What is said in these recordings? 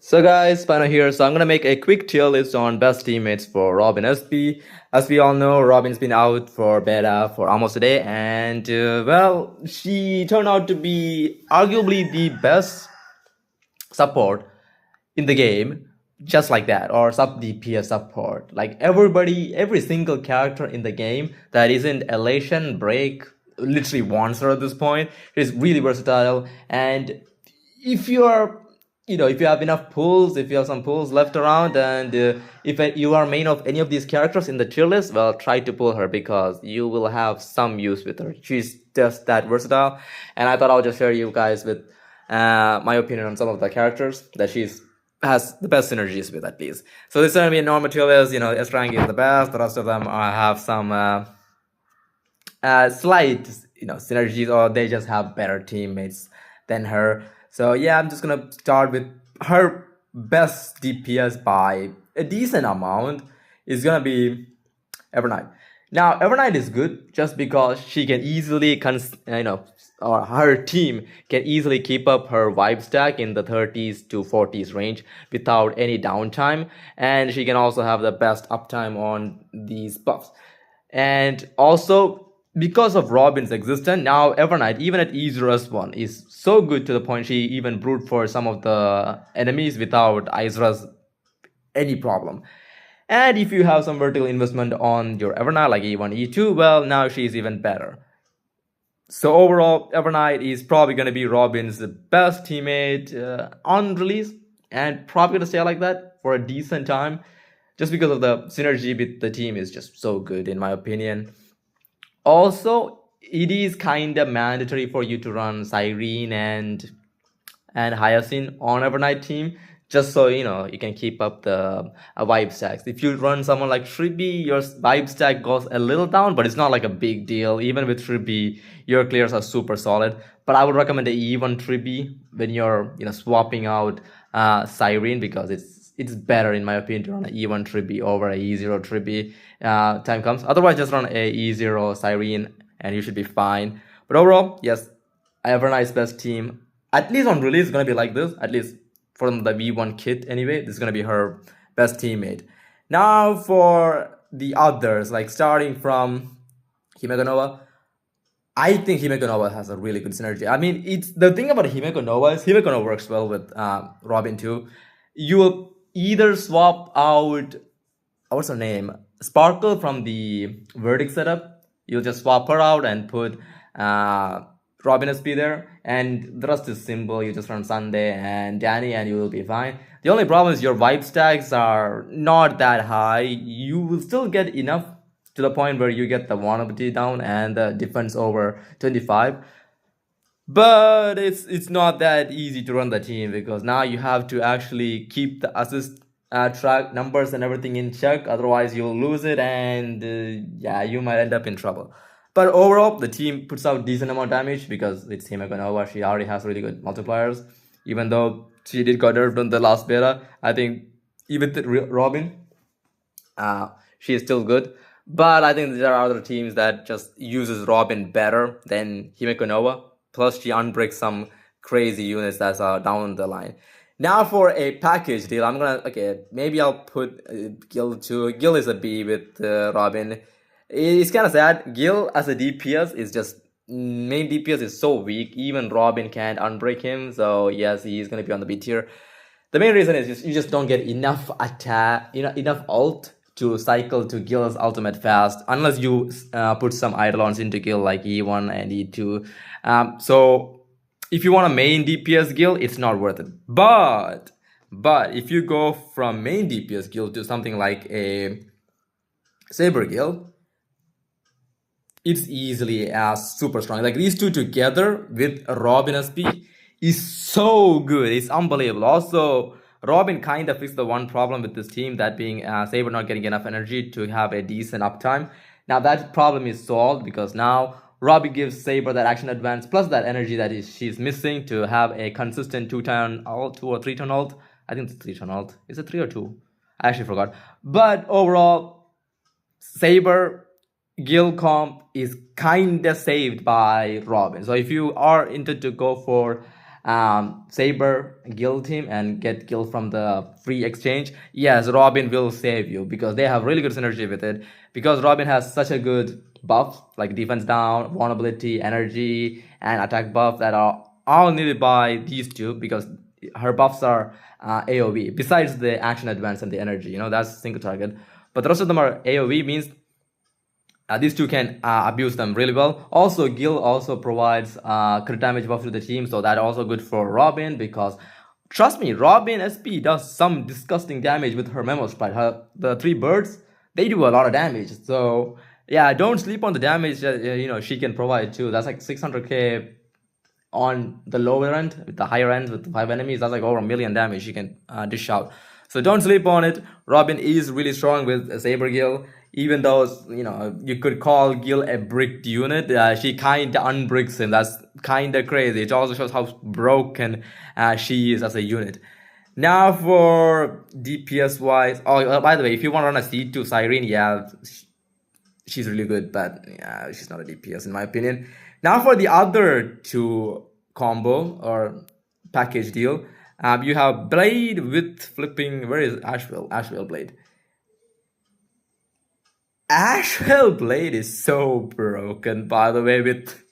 So guys, Spino here. So I'm gonna make a quick tier list on best teammates for Robin SB. As we all know, Robin's been out for beta for almost a day, and well, she turned out to be arguably the best support in the game, just like that, or sub DPS support. Like everybody, every single character in the game that isn't Elation Break literally wants her at this point. She's really versatile, and if you are if you have enough pulls, if you have some pulls left around, and if you are main of any of these characters in the tier list, well, try to pull her because you will have some use with her. She's just that versatile, and I thought I'll just share you guys with my opinion on some of the characters that she's has the best synergies with, at least. So this is going to be a normal tier list. S rank is the best. The rest of them have some slight synergies, or they just have better teammates than her. So yeah, I'm just gonna start with her best DPS by a decent amount is gonna be Evernight. Now Evernight is good just because she can easily or her team can easily keep up her vibe stack in the 30s to 40s range without any downtime, and she can also have the best uptime on these buffs. And also, because of Robin's existence, now Evernight, even at E0S1, is so good to the point she even brute for some of the enemies without Izra's any problem. And if you have some vertical investment on your Evernight, like E1, E2, well, now she's even better. So overall, Evernight is probably going to be Robin's best teammate on release, and probably going to stay like that for a decent time, just because of the synergy with the team is just so good, in my opinion. Also, it is kind of mandatory for you to run Cyrene and Hyacinth on Evernight team, just so you can keep up the vibe stacks. If you run someone like Shribby, your vibe stack goes a little down, but it's not like a big deal. Even with Shribby, your clears are super solid. But I would recommend the E1 Shribby when you're swapping out Cyrene, because it's better, in my opinion, to run an E1 Tribby over a E0 Tribby time comes. Otherwise, just run a E0 Cyrene and you should be fine. But overall, yes, Evernight's best team, at least on release, is going to be like this. At least from the V1 kit anyway, this is going to be her best teammate. Now for the others, like starting from Himeko Nova, I think Himeko Nova has a really good synergy. I mean, it's the thing about Himeko Nova is Himeko Nova works well with Robin too. You will either swap out, what's her name, Sparkle from the Verdict setup. You'll just swap her out and put Robin SP there, and the rest is simple. You just run Sunday and Danny and you will be fine. The only problem is your vibe stacks are not that high. You will still get enough to the point where you get the vulnerability down and the defense over 25. But it's not that easy to run the team, because now you have to actually keep the assist track numbers and everything in check. Otherwise, you'll lose it, and yeah, you might end up in trouble. But overall, the team puts out decent amount of damage because it's Himeko Nova. She already has really good multipliers. Even though she did got nerfed on the last beta, I think even with Robin, she is still good. But I think there are other teams that just uses Robin better than Himeko Nova. Plus, she unbreaks some crazy units that's down the line. Now for a package deal, maybe I'll put Gil too. Gil is a B with Robin. It's kind of sad. Gil as a DPS is just, main DPS is so weak. Even Robin can't unbreak him. So yes, he's going to be on the B tier. The main reason is you just don't get enough attack, enough ult to cycle to Gil's ultimate fast, unless you put some Eidolons into Gil like E1 and E2. So if you want a main DPS Gil, it's not worth it. But if you go from main DPS Gil to something like a Saber Gil, it's easily super strong. Like these two together with Robin SP is so good. It's unbelievable. Also, Robin kind of fixed the one problem with this team, that being Saber not getting enough energy to have a decent uptime. Now that problem is solved, because now Robin gives Saber that action advance plus that energy that she's missing to have a consistent 2-turn ult, 2 or 3-turn ult. I think it's 3-turn ult. Is it 3 or 2? I actually forgot. But overall, Saber Gil comp is kind of saved by Robin. So if you are into to go for Saber Gil team and get Gil from the free exchange, yes, Robin will save you because they have really good synergy with it. Because Robin has such a good buff like defense down, vulnerability, energy, and attack buff that are all needed by these two because her buffs are AoE. Besides the action advance and the energy, that's single target. But the rest of them are AoE, means these two can abuse them really well. Also, Gil also provides crit damage buff to the team, so that also good for Robin because trust me, Robin SP does some disgusting damage with her Memo Sprite. The three birds, they do a lot of damage. So yeah, don't sleep on the damage that she can provide too. That's like 600k on the lower end. With the higher end with 5 enemies, that's like over a million damage she can dish out. So don't sleep on it. Robin is really strong with Saber Gil. Even though you could call Gil a bricked unit, she kinda unbricks him. That's kinda crazy. It also shows how broken she is as a unit. Now for DPS wise, oh by the way, if you want to run a C2 Siren, yeah, she's really good, but yeah, she's not a DPS in my opinion. Now for the other two combo or package deal, you have Blade with flipping. Where is Ashwell? Ashwell Blade. Ashwell Blade is so broken, by the way, with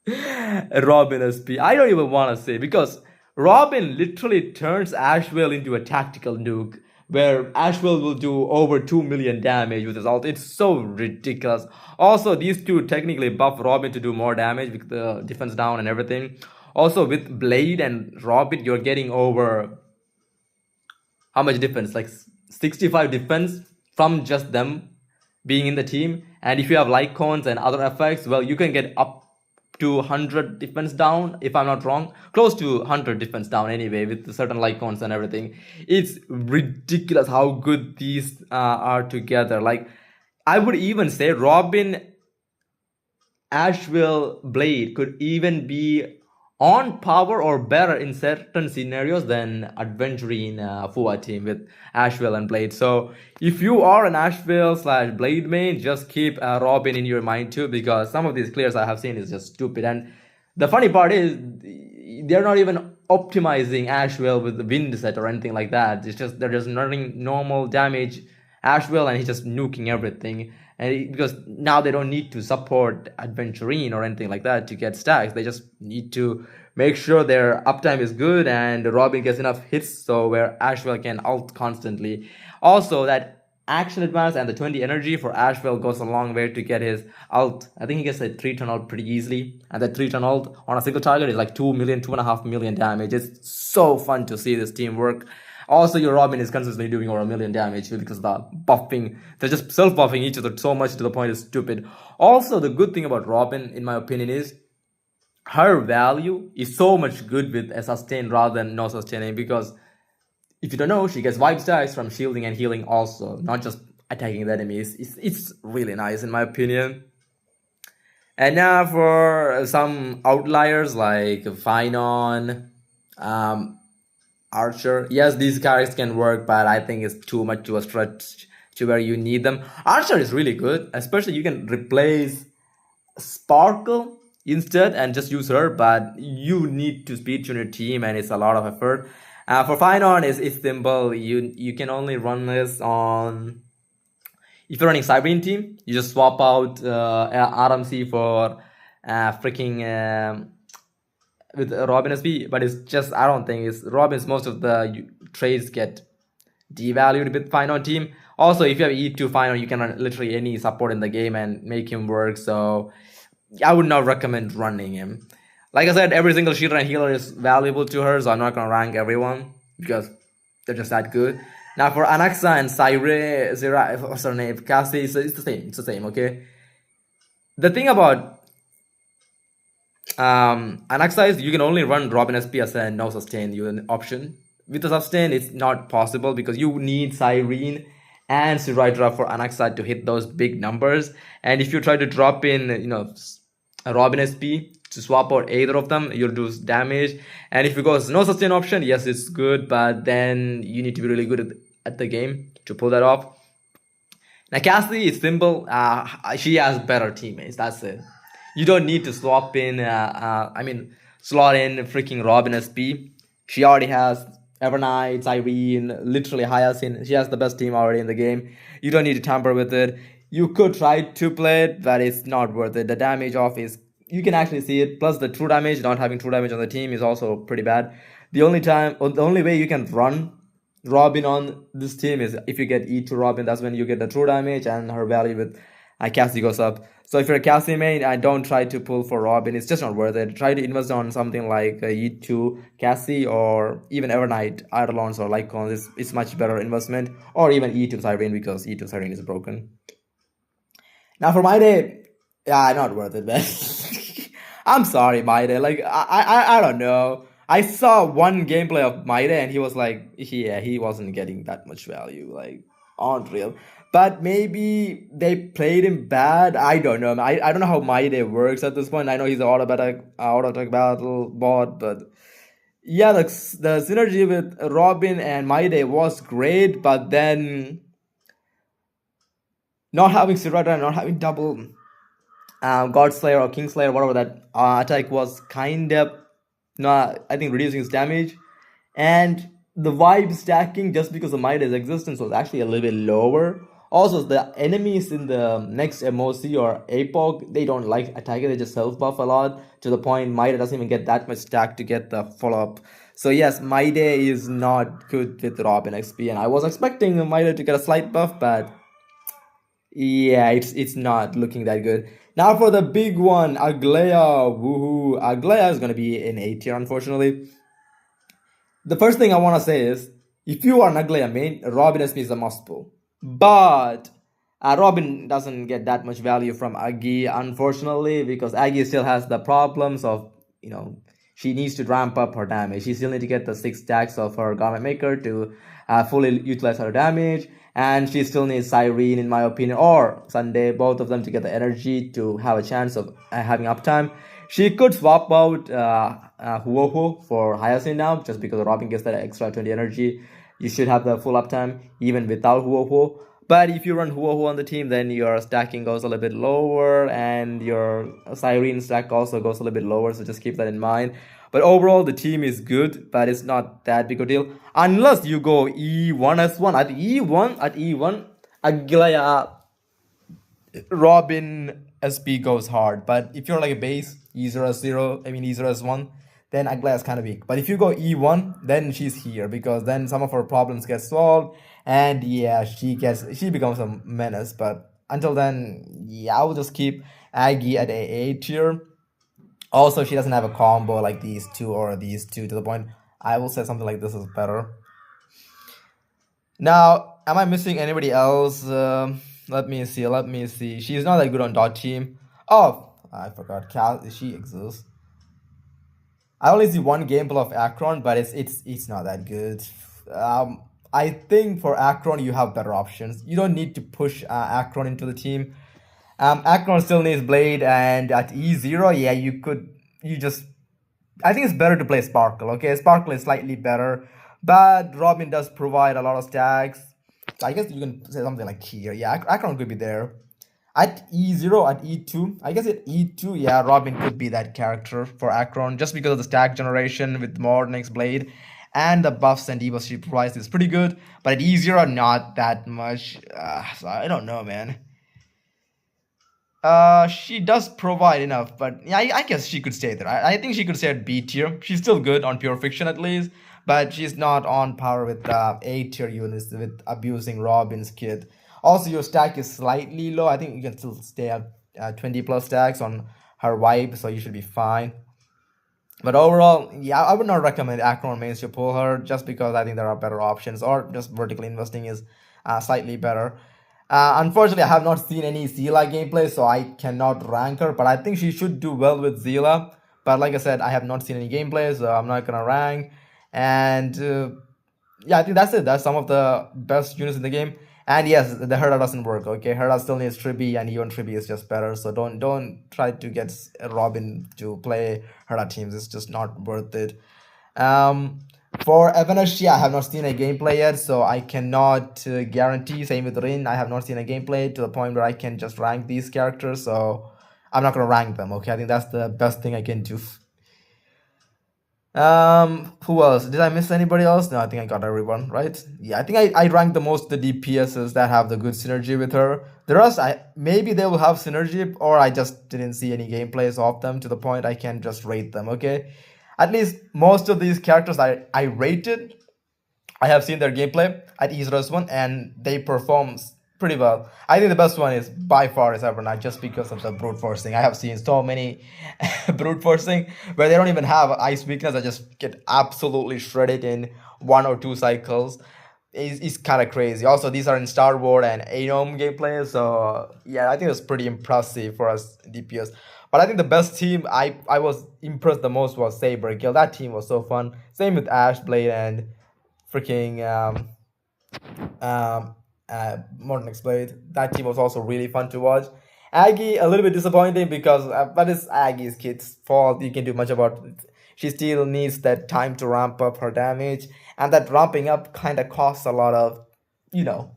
Robin SP. I don't even want to say because Robin literally turns Ashwell into a tactical nuke where Ashwell will do over 2 million damage with his ult. It's so ridiculous. Also, these two technically buff Robin to do more damage with the defense down and everything. Also, with Blade and Robin, you're getting over how much defense? Like 65 defense from just them being in the team. And if you have light cones and other effects, well, you can get up to 100 defense down, if I'm not wrong, close to 100 defense down anyway with certain light cones and everything. It's ridiculous how good these are together. Like I would even say Robin Asheville Blade could even be on power or better in certain scenarios than Adventurine Fua team with Asheville and Blade. So if you are an Asheville / Blade main, just keep Robin in your mind too, because some of these clears I have seen is just stupid. And the funny part is they're not even optimizing Asheville with the wind set or anything like that. It's just they're just running normal damage Asheville and he's just nuking everything. And because now they don't need to support Adventurine or anything like that to get stacks. They just need to make sure their uptime is good and Robin gets enough hits so where Asheville can ult constantly. Also, that action advance and the 20 energy for Asheville goes a long way to get his ult. I think he gets a 3-turn ult pretty easily. And that 3-turn ult on a single target is like 2 million, 2.5 million damage. It's so fun to see this team work. Also, your Robin is consistently doing over a million damage because the buffing, they're just self-buffing each other so much to the point it's stupid. Also, the good thing about Robin, in my opinion, is her value is so much good with a sustain rather than no sustaining because if you don't know, she gets vibe stacks from shielding and healing also, not just attacking the enemies. It's really nice in my opinion. And now for some outliers like Finon, Archer. Yes, these characters can work, but I think it's too much to a stretch to where you need them. Archer is really good, especially you can replace Sparkle instead and just use her, but you need to speed tune your team and it's a lot of effort. For Finon, it's simple. You can only run this on if you're running Cyberian team. You just swap out RMC for freaking with Robin SP, but it's just I don't think it's Robin's most of the trades get devalued with Finon team. Also, if you have E2 Finon, you can run literally any support in the game and make him work. So I would not recommend running him. Like I said, every single shielder and healer is valuable to her, so I'm not gonna rank everyone because they're just that good. Now for Anaxa and Zira, what's her name? Cassie, it's the same. It's the same, okay? The thing about Anaxa is you can only run Robin SP as a no sustain option. With the sustain, it's not possible because you need Cyrene and Summeretto for Anaxa to hit those big numbers. And if you try to drop in, a Robin SP to swap out either of them, you'll do damage. And if it goes no sustain option, yes, it's good, but then you need to be really good at the game to pull that off. Now Cassie is simple. She has better teammates. That's it. You don't need to swap in. slot in freaking Robin SP. She already has Evernight, Irene, literally Hyacinth. She has the best team already in the game. You don't need to tamper with it. You could try to play it, but it's not worth it. The damage off is, you can actually see it. Plus the true damage, not having true damage on the team is also pretty bad. The only way you can run Robin on this team is if you get E2 Robin, that's when you get the true damage and her value with Cassie goes up. So if you're a Cassie main, I don't try to pull for Robin. It's just not worth it. Try to invest on something like E2 Cassie or even Evernight Eidolons or Lycons. It's much better investment. Or even E2 Siren because E2 Siren is broken. Now for my day, yeah, not worth it, man. I'm sorry, my day. Like I don't know. I saw one gameplay of Maide and he was like, yeah, he wasn't getting that much value, like unreal. But maybe they played him bad. I don't know. I don't know how Maide works at this point. I know he's an auto attack battle bot, but yeah, the synergy with Robin and Maide was great, but then not having Sirata, not having double Godslayer or Kingslayer, whatever that attack was, kind of not, I think, reducing his damage. And the vibe stacking, just because of Maida's existence, was actually a little bit lower. Also, the enemies in the next MOC or APOC, they don't like attacking, they just self buff a lot to the point Maida doesn't even get that much stack to get the follow up. So, yes, Maida is not good with Robin XP, and I was expecting Maida to get a slight buff, but yeah, it's not looking that good. Now for the big one, Aglaya. Woohoo. Aglaya is gonna be in A tier, unfortunately. The first thing I wanna say is if you are an Aglaya main, Robin SP is a must pull. But Robin doesn't get that much value from Aggie, unfortunately, because Aggie still has the problems of, she needs to ramp up her damage. She still needs to get the 6 stacks of her Garment Maker to fully utilize her damage. And she still needs Cyrene, in my opinion, or Sunday, both of them to get the energy to have a chance of having uptime. She could swap out Huoho for Hyacinth now, just because Robin gets that extra 20 energy. You should have the full uptime even without Huoho. But if you run Huoho on the team, then your stacking goes a little bit lower and your Cyrene stack also goes a little bit lower, so just keep that in mind. But overall, the team is good, but it's not that big a deal. Unless you go E1 S1. At E1, Aglaya Robin SP goes hard. But if you're like a base, E0 S0, E0 S1, then Aglaya is kind of weak. But if you go E1, then she's here because then some of her problems get solved. And yeah, she becomes a menace. But until then, yeah, I will just keep Aggie at A tier. Also, she doesn't have a combo like these two or these two to the point. I will say something like this is better. Now, am I missing anybody else? Let me see. She's not that good on dot team. Oh, I forgot. Cal, she exists. I only see one gameplay of Akron, but it's not that good. I think for Akron you have better options. You don't need to push Akron into the team. Akron still needs Blade, and at E0, yeah, I think it's better to play Sparkle, okay? Sparkle is slightly better, but Robin does provide a lot of stacks. So I guess you can say something like here. Yeah, Akron could be there. At E0, at E2, I guess at E2, yeah, Robin could be that character for Akron, just because of the stack generation with Morning's Blade, and the buffs and debuffs she provides is pretty good, but at E0, not that much. So I don't know, man. She does provide enough, but yeah, I guess she could stay there. I think she could stay at B tier. She's still good on pure fiction at least, but she's not on par with A tier units with abusing Robin's kit. Also, your stack is slightly low. I think you can still stay at 20 plus stacks on her vibe, so you should be fine. But overall, yeah, I would not recommend Akron mains to pull her just because I think there are better options, or just vertically investing is slightly better. Unfortunately, I have not seen any Zila gameplay, so I cannot rank her, but I think she should do well with Zila. But like I said, I have not seen any gameplay, so I'm not gonna rank. And yeah, I think that's it. That's some of the best units in the game. And yes, the Herda doesn't work, okay? Herda still needs Tribby, and even Tribby is just better. So don't try to get Robin to play Herda teams. It's just not worth it. For Evanesh, I have not seen a gameplay yet, so I cannot guarantee. Same with Rin, I have not seen a gameplay to the point where I can just rank these characters, so I'm not going to rank them, okay? I think that's the best thing I can do. Who else? Did I miss anybody else? No, I think I got everyone, right? Yeah, I think I ranked the most the DPSs that have the good synergy with her. The rest, I maybe they will have synergy, or I just didn't see any gameplays of them to the point I can just rate them, okay? At least most of these characters I rated. I have seen their gameplay at East One, and they perform pretty well. I think the best one is by far is Evernight, just because of the brute forcing. I have seen so many brute forcing where they don't even have ice weakness. I just get absolutely shredded in 1 or 2 cycles. It's kind of crazy. Also, these are in Star Wars and Anom gameplay, so yeah, I think it's pretty impressive for us DPS. But I think the best team I was impressed the most was Saber Guild. That team was so fun. Same with Ash Blade and freaking um, Modern Exploit. That team was also really fun to watch. Aggie a little bit disappointing because but it's Aggie's kid's fault. You can do much about it. She still needs that time to ramp up her damage, and that ramping up kind of costs a lot of, you know,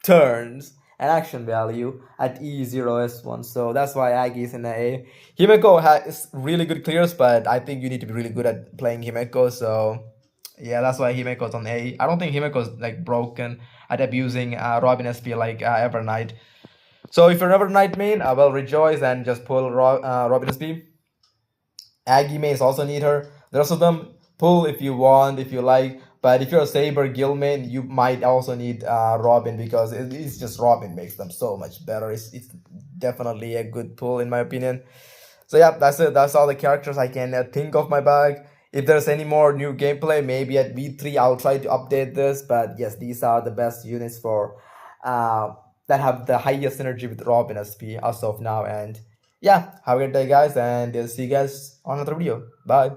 turns and action value at E0S1. So that's why Aggie is in the A. Himeko has really good clears, but I think you need to be really good at playing Himeko. So yeah, that's why Himeko's on A. I don't think Himeko's like broken at abusing Robin SP like Evernight. So if you're an Evernight main, well, rejoice and just pull Robin SP. Aggie mains also need her. The rest of them, pull if you want, if you like. But if you're a Saber Guild main, you might also need Robin, because it's just Robin makes them so much better. It's definitely a good pull in my opinion. So yeah, that's it. That's all the characters I can think of my bag. If there's any more new gameplay, maybe at V3 I'll try to update this. But yes, these are the best units for that have the highest synergy with Robin SP as of now. And yeah, have a good day, guys, and see you guys on another video. Bye.